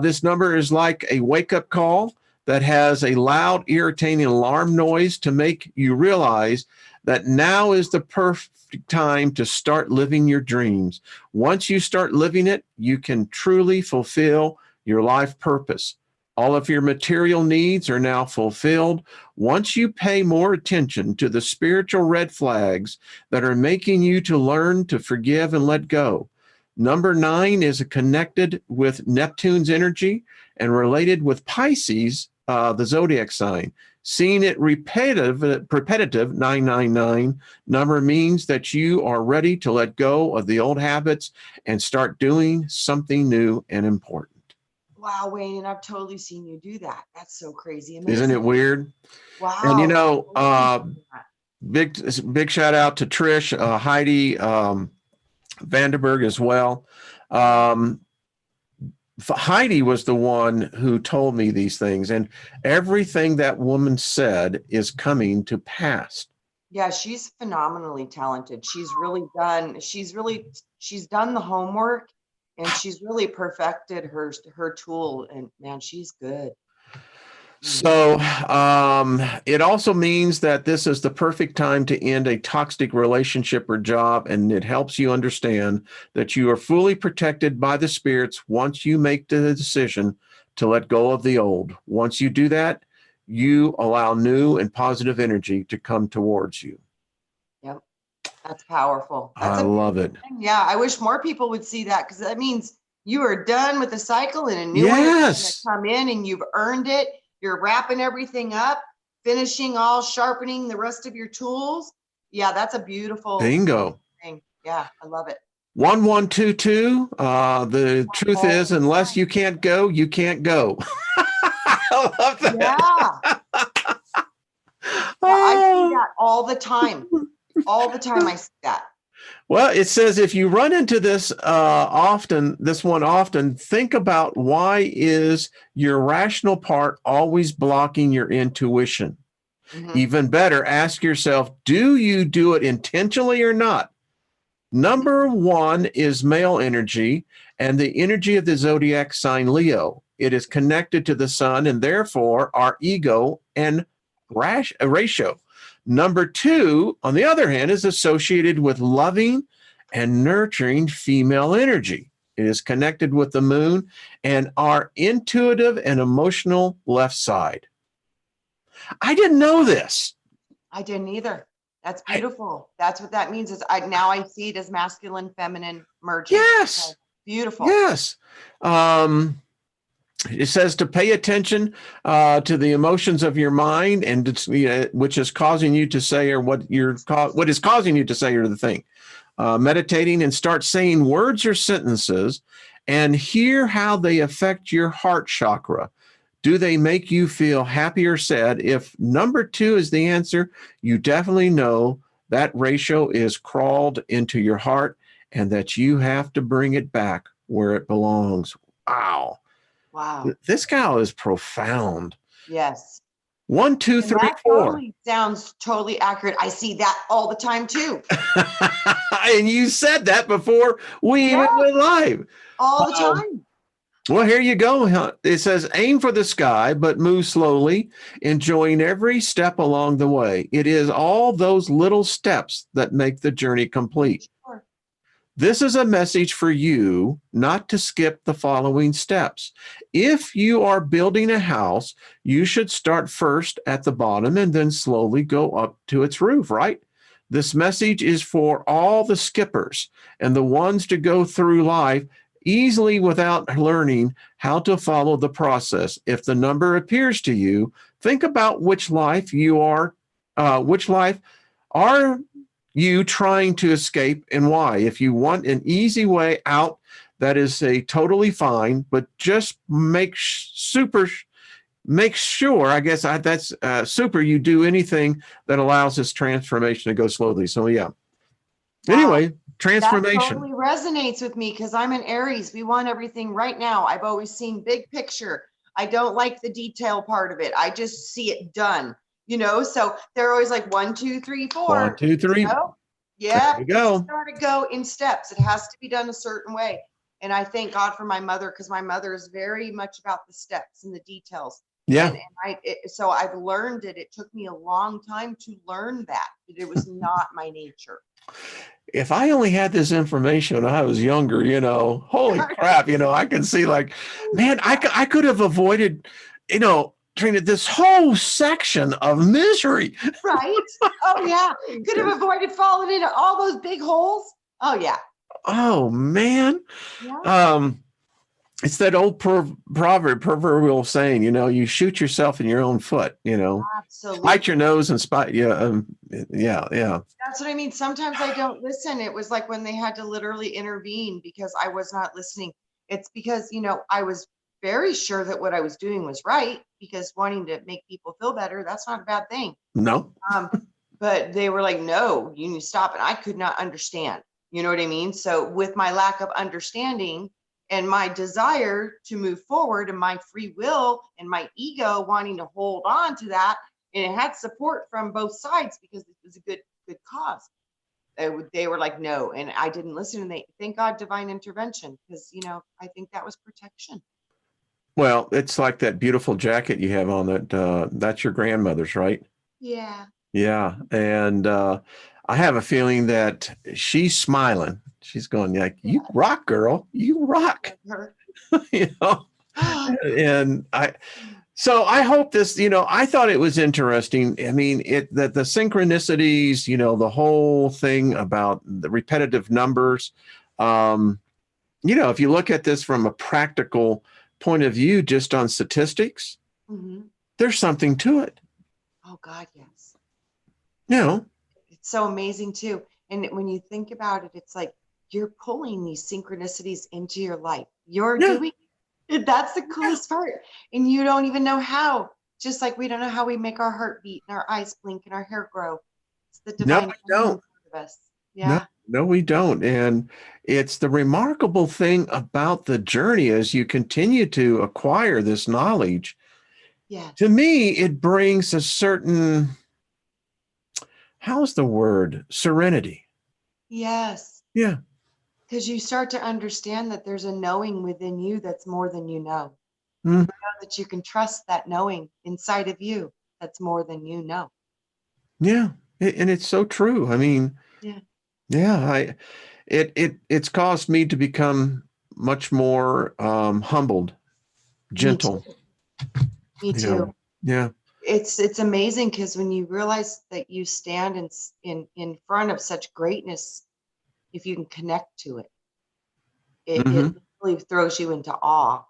this number is like a wake-up call that has a loud, irritating alarm noise to make you realize that now is the perfect time to start living your dreams. Once you start living it, you can truly fulfill your life purpose. All of your material needs are now fulfilled. Once you pay more attention to the spiritual red flags that are making you to learn to forgive and let go. Number 9 is connected with Neptune's energy and related with Pisces, the zodiac sign. Seeing it repetitive 999 number means that you are ready to let go of the old habits and start doing something new and important. Wow, Wayne, and I've totally seen you do that. That's so crazy. Amazing. Isn't it weird? Wow. And you know, big shout out to Trish, Heidi Vanderberg as well. Heidi was the one who told me these things, and everything that woman said is coming to pass. Yeah, she's phenomenally talented. She's done the homework, and she's really perfected her tool, and man, she's good. So it also means that this is the perfect time to end a toxic relationship or job, and it helps you understand that you are fully protected by the spirits once you make the decision to let go of the old. Once you do that, you allow new and positive energy to come towards you. Yep, that's powerful. I love it. Yeah, I wish more people would see that, because that means you are done with the cycle and a new one is going to come in, and you've earned it. You're wrapping everything up, finishing all, sharpening the rest of your tools. Yeah, that's a beautiful bingo thing. Yeah, I love it. 1122. The truth is, unless you can't go, you can't go. I love that. Yeah. I see that all the time. All the time I see that. Well, it says if you run into this often, think about why is your rational part always blocking your intuition? Mm-hmm. Even better, ask yourself, do you do it intentionally or not? Number 1 is male energy and the energy of the zodiac sign Leo. It is connected to the sun and therefore our ego and ratio. Number 2, on the other hand, is associated with loving and nurturing female energy. It is connected with the moon and our intuitive and emotional left side. I didn't know this. I didn't either. That's beautiful. That's what that means. Is now I see it as masculine, feminine merging. Yes. Okay. Beautiful. Yes. It says to pay attention to the emotions of your mind, and which is causing you to say, or what is causing you to say or the thing. Meditating and start saying words or sentences, and hear how they affect your heart chakra. Do they make you feel happy or sad? If number 2 is the answer, you definitely know that ratio is crawled into your heart, and that you have to bring it back where it belongs. Wow. Wow. This gal is profound. Yes. 1, 2, 3, 4. Totally sounds totally accurate. I see that all the time too. And you said that before we even went live. All the time. Well, here you go. It says aim for the sky, but move slowly, enjoying every step along the way. It is all those little steps that make the journey complete. Sure. This is a message for you not to skip the following steps. If you are building a house, you should start first at the bottom and then slowly go up to its roof, right? This message is for all the skippers and the ones to go through life easily without learning how to follow the process. If the number appears to you, think about which life are you trying to escape and why. If you want an easy way out, that is a totally fine, but just make sure, I guess that's super, you do anything that allows this transformation to go slowly. So yeah. Wow. Anyway, transformation. That totally resonates with me because I'm an Aries. We want everything right now. I've always seen big picture. I don't like the detail part of it. I just see it done, so they're always like 1, 2, 3, 4. 1, 2, 3. Yeah. There you go. It's got to go in steps. It has to be done a certain way. And I thank God for my mother, because my mother is very much about the steps and the details. Yeah. So I've learned it. It took me a long time to learn that it was not my nature. If I only had this information when I was younger, holy crap, I can see like, man, I could have avoided, Trina, this whole section of misery. Right. Oh yeah. Could have avoided falling into all those big holes. Oh yeah. Oh man. Yeah. It's that old proverbial saying, you shoot yourself in your own foot, Absolutely. Bite your nose and spite. Yeah. Yeah. That's what I mean. Sometimes I don't listen. It was like when they had to literally intervene because I was not listening. It's because, I was very sure that what I was doing was right, because wanting to make people feel better, that's not a bad thing. No. But they were like, no, you need to stop. And I could not understand. You know what I mean? So with my lack of understanding and my desire to move forward and my free will and my ego wanting to hold on to that, and it had support from both sides because it was a good cause. They were like, no, and I didn't listen. And thank God, divine intervention, because I think that was protection. Well, it's like that beautiful jacket you have on that's your grandmother's, right? Yeah. Yeah. And I have a feeling that she's smiling. She's going like, you rock, girl, you rock. And so I hope this, I thought it was interesting. I mean, that the synchronicities, the whole thing about the repetitive numbers, if you look at this from a practical point of view, just on statistics, there's something to it. Oh God, yes. It's so amazing too. And when you think about it, it's like you're pulling these synchronicities into your life. You're doing it. That's the coolest part. And you don't even know how. Just like we don't know how we make our heart beat and our eyes blink and our hair grow. It's the divine part of us. Yeah. No, we don't. And it's the remarkable thing about the journey as you continue to acquire this knowledge. Yeah. To me, it brings a certain, how's the word? Serenity. Yes. Yeah. Because you start to understand that there's a knowing within you that's more than you know. Mm-hmm. You know that you can trust that knowing inside of you that's more than you know. Yeah. And it's so true. I mean, it's caused me to become much more humbled, gentle. Me too. Yeah. It's amazing because when you realize that you stand in front of such greatness, if you can connect to it, it really throws you into awe.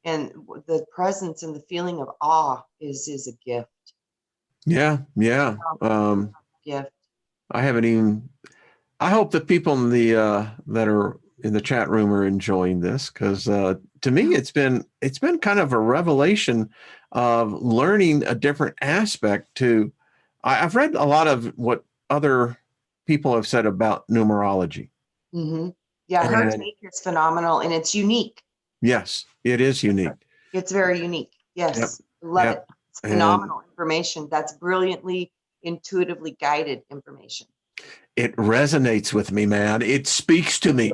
And the presence and the feeling of awe is a gift. Yeah. Gift. I hope the people in the that are in the chat room are enjoying this, because to me it's been kind of a revelation of learning a different aspect to. I've read a lot of what other people have said about numerology. Yeah, her take is phenomenal and it's unique. Yes, it is unique. It's very unique. Yes, love it. It's phenomenal information. That's brilliantly, intuitively guided information. It resonates with me, man. It speaks to me.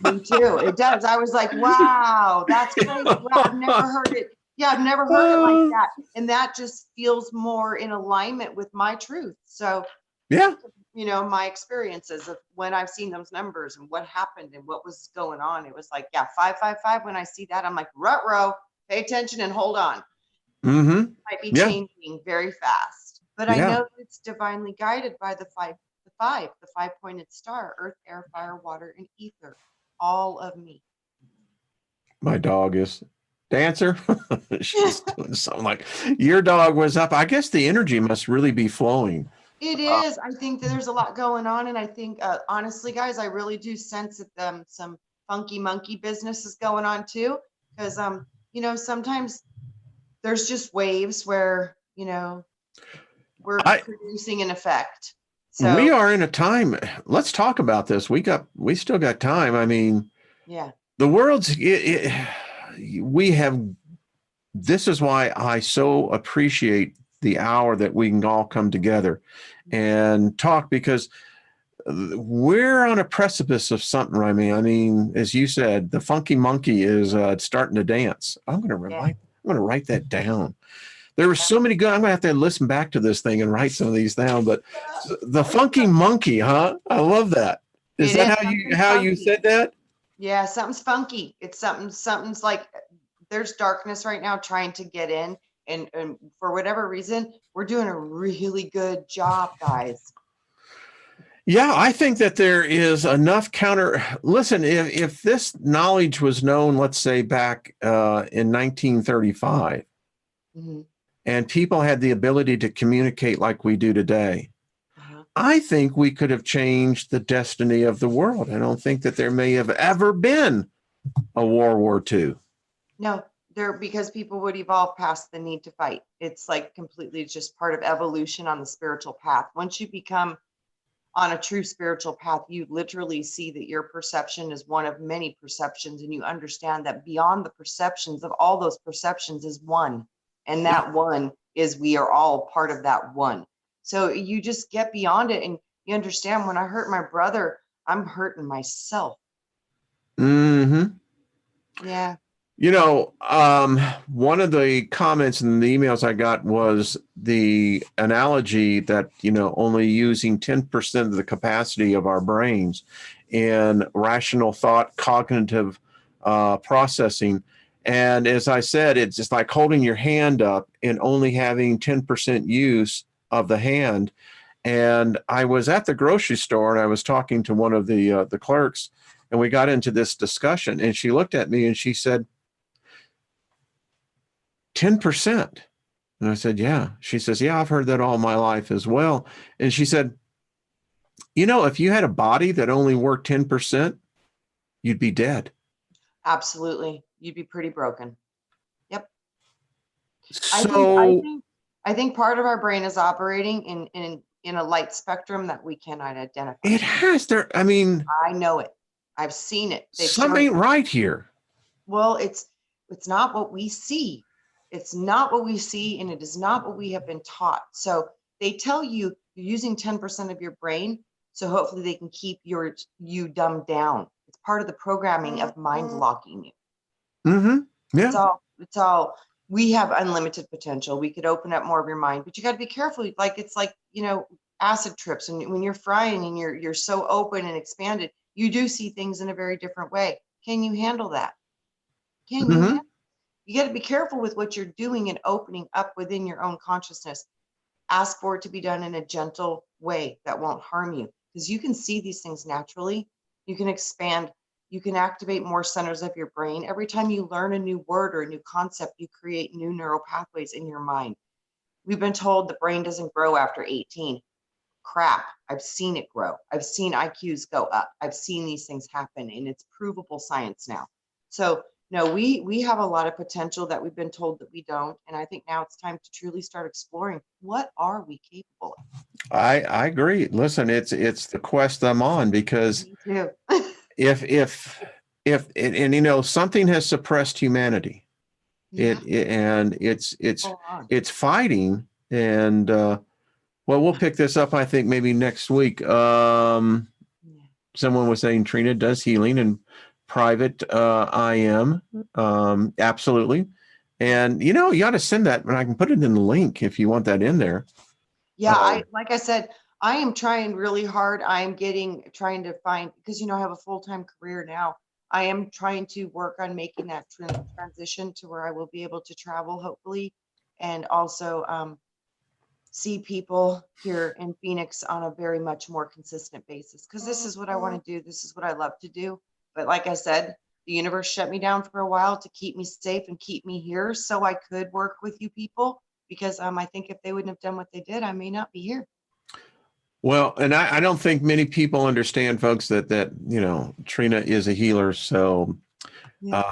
Me too. It does. I was like, wow, that's crazy. Wow, I've never heard it. Yeah, I've never heard it like that. And that just feels more in alignment with my truth. So, Yeah. My experiences of when I've seen those numbers and what happened and what was going on. It was like, yeah, 555. When I see that, I'm like, ruh-roh, pay attention and hold on. Mm-hmm. Might be Yeah. changing very fast. But I Yeah. know it's divinely guided by the five-pointed star, earth, air, fire, water, and ether. All of me. My dog is Dancer. She's doing something like your dog was up. I guess the energy must really be flowing. It is. I think that there's a lot going on. And I think, honestly, guys, I really do sense that some funky monkey business is going on too. Because, sometimes there's just waves where, we're I producing an effect. we So, are in a time. Let's talk about this. We still got time. I mean, yeah. the world's we have. This is why I so appreciate the hour that we can all come together and talk, because we're on a precipice of something. I mean, as you said, the funky monkey is starting to dance. I'm going to write that down. There were so many good. I'm going to have to listen back to this thing and write some of these down. But the funky monkey, huh? I love that. Is It that is. how you said that? Yeah, something's funky. It's something's like there's darkness right now trying to get in. And for whatever reason, we're doing a really good job, guys. Yeah, I think that there is enough Listen, if this knowledge was known, let's say back in 1935, Mm-hmm. and people had the ability to communicate like we do today, Uh-huh. I think we could have changed the destiny of the world. I don't think that there may have ever been a World War II. No, because people would evolve past the need to fight. It's like completely just part of evolution on the spiritual path. Once you become on a true spiritual path, you literally see that your perception is one of many perceptions, and you understand that beyond the perceptions of all those perceptions is one, and that one is we are all part of that one. So you just get beyond it, and you understand, when I hurt my brother, I'm hurting myself. Mm-hmm. Yeah. One of the comments in the emails I got was the analogy that, only using 10% of the capacity of our brains in rational thought, cognitive processing. And as I said, it's just like holding your hand up and only having 10% use of the hand. And I was at the grocery store and I was talking to one of the clerks, and we got into this discussion, and she looked at me and she said, 10%. And I said, yeah. She says, yeah, I've heard that all my life as well. And she said, if you had a body that only worked 10%, you'd be dead. Absolutely. You'd be pretty broken. Yep. So I think part of our brain is operating in a light spectrum that we cannot identify. it has there. I mean, I know it. I've seen it. Something ain't right here. Well, it's not what we see. It's not what we see, and it is not what we have been taught. So they tell you you're using 10% of your brain, so hopefully they can keep you dumbed down. It's part of the programming of mind locking you. Mm-hmm. Yeah. It's all. We have unlimited potential. We could open up more of your mind, but you got to be careful. Like it's like, acid trips, and when you're frying and you're so open and expanded, you do see things in a very different way. Can you handle that? Can you? Mm-hmm. You got to be careful with what you're doing and opening up within your own consciousness. Ask for it to be done in a gentle way that won't harm you, because you can see these things naturally. You can expand. You can activate more centers of your brain. Every time you learn a new word or a new concept, you create new neural pathways in your mind. We've been told the brain doesn't grow after 18. Crap. I've seen it grow. I've seen IQs go up. I've seen these things happen, and it's provable science now. So no, we have a lot of potential that we've been told that we don't. And I think now it's time to truly start exploring, what are we capable of? I agree. Listen, it's the quest I'm on, because Me too. if something has suppressed humanity, Yeah. it's fighting. And we'll pick this up, I think, maybe next week. Someone was saying Trina does healing, and private I am. Absolutely. And, you know, you ought to send that, and I can put it in the link if you want that in there. Yeah, like I said, I am trying really hard. I am trying to find, because, you know, I have a full-time career now. I am trying to work on making that transition to where I will be able to travel, hopefully, and also see people here in Phoenix on a very much more consistent basis. Because this is what I want to do. This is what I love to do. But like I said, the universe shut me down for a while to keep me safe and keep me here so I could work with you people. Because I think if they wouldn't have done what they did, I may not be here. Well, and I don't think many people understand, folks, that you know, Trina is a healer. So Yeah.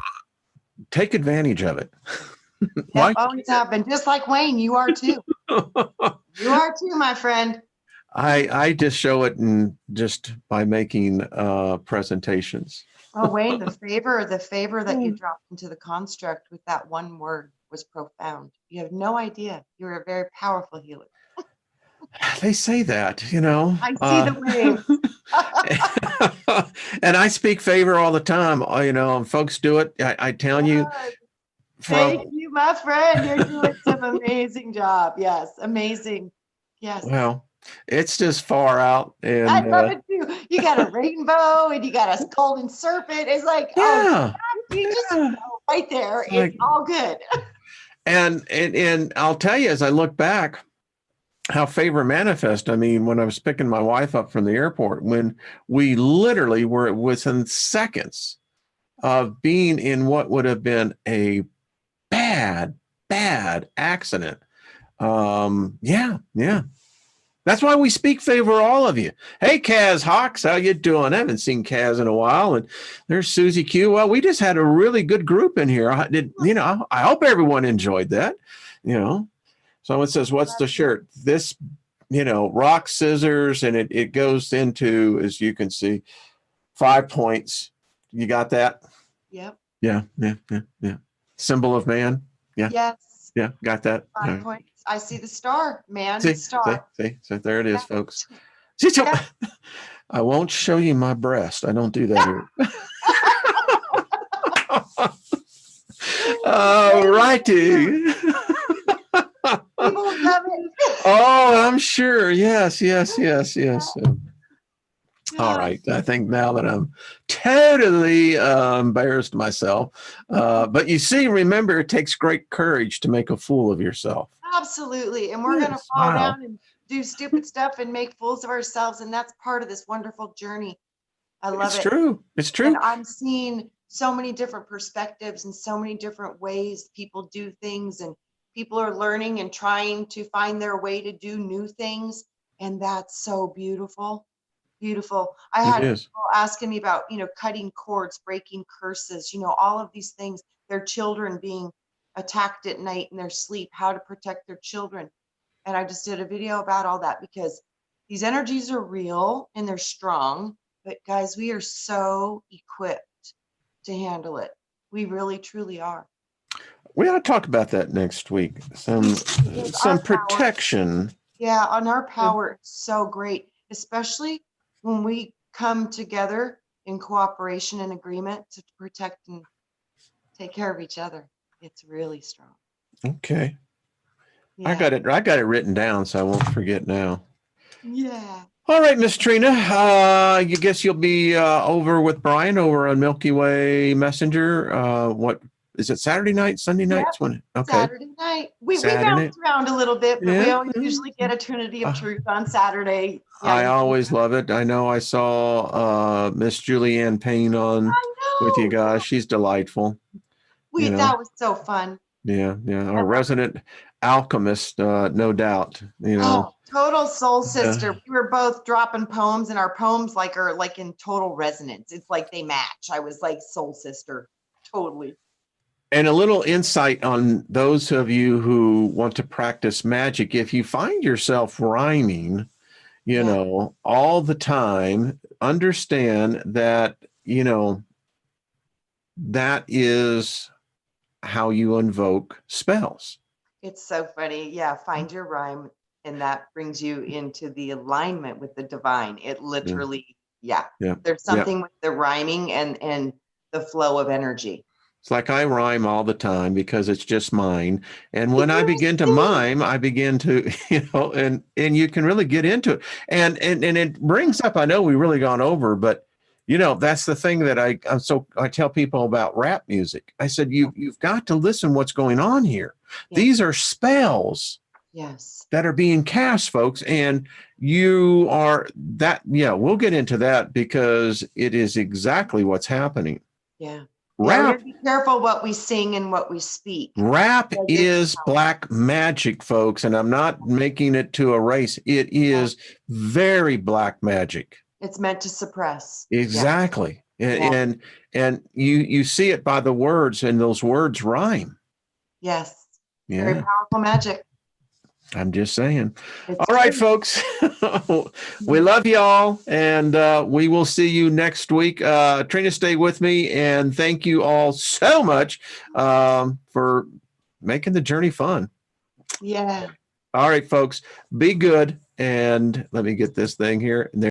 take advantage of it. Yep, always have been. Just like Wayne, you are too. You are too, my friend. I just show it just by making presentations. Oh, Wayne, the favor that you dropped into the construct with that one word was profound. You have no idea. You're a very powerful healer. They say that, you know. I see the waves. And I speak favor all the time. You know, and folks do it. I tell you. Thank you, my friend. You're doing some amazing job. Yes, amazing. Yes. Well, it's just far out. And I love it too. You got a rainbow and you got a golden serpent. It's like, yeah, you just go right there. It's like, all good. And I'll tell you, as I look back, how favor manifest. I mean, when I was picking my wife up from the airport, when we literally were within seconds of being in what would have been a bad accident. Yeah. That's why we speak favor all of you. Hey, Kaz Hawks, how you doing? I haven't seen Kaz in a while. And there's Susie Q. Well, we just had a really good group in here. I hope everyone enjoyed that. You know, someone says, what's the shirt? This, you know, rock, scissors, and it goes into, as you can see, 5 points. You got that? Yep. Yeah. Symbol of man. Yeah. Yes. Yeah. Got that. 5 points. I see the star, man. See, Star. See. So there it is, folks. See, so I won't show you my breast. I don't do that here. All righty. People love it. Oh, I'm sure. Yes. All right. I think now that I'm totally embarrassed myself. But you see, remember, it takes great courage to make a fool of yourself. Absolutely. And we're going to fall down and do stupid stuff and make fools of ourselves. And that's part of this wonderful journey. I love it. It's true. And I'm seeing so many different perspectives and so many different ways people do things. And people are learning and trying to find their way to do new things. And that's so beautiful. Beautiful. I had people asking me about, you know, cutting cords, breaking curses, you know, all of these things, their children being attacked at night in their sleep, how to protect their children. And I just did a video about all that because these energies are real and they're strong. But guys, we are so equipped to handle it. We really, truly are. We ought to talk about that next week. Some protection. Yeah, on our power, it's so great, especially when we come together in cooperation and agreement to protect and take care of each other. It's really strong. Okay. Yeah. I got it written down, so I won't forget now. Yeah. All right, Miss Trina. You guess you'll be over with Brian over on Milky Way Messenger. What is it? Saturday night, Sunday nights? When? Okay. Saturday night. We bounce around a little bit, but we always usually get a Trinity of Truth on Saturday. Yeah, I always love it. I know I saw Miss Julianne Payne on with you guys. She's delightful. That was so fun. Yeah. Our resident alchemist, no doubt. You know. Total soul sister. We were both dropping poems, and our poems are like in total resonance. It's like they match. I was like soul sister, totally. And a little insight on those of you who want to practice magic. If you find yourself rhyming, you know, all the time, understand that, you know, that is how you invoke spells. It's so funny. Yeah. Find your rhyme. And that brings you into the alignment with the divine. It literally, there's something with the rhyming and the flow of energy. It's like I rhyme all the time because it's just mine. And when I begin to mime, I begin to, and you can really get into it. And it brings up, I know we really gone over, but that's the thing that I tell people about rap music. I said, you've got to listen what's going on here. Yeah. These are spells. Yes. That are being cast, folks. And you are that, we'll get into that because it is exactly what's happening. Yeah. Rap, we have to be careful what we sing and what we speak. Rap is black magic, folks, and I'm not making it to a race. It is very black magic. It's meant to suppress. Exactly. And you see it by the words, and those words rhyme. Yes. Yeah. Very powerful magic. I'm just saying. All right, folks. We love y'all, and we will see you next week. Trina, stay with me, and thank you all so much for making the journey fun. Yeah. All right, folks. Be good, and let me get this thing here.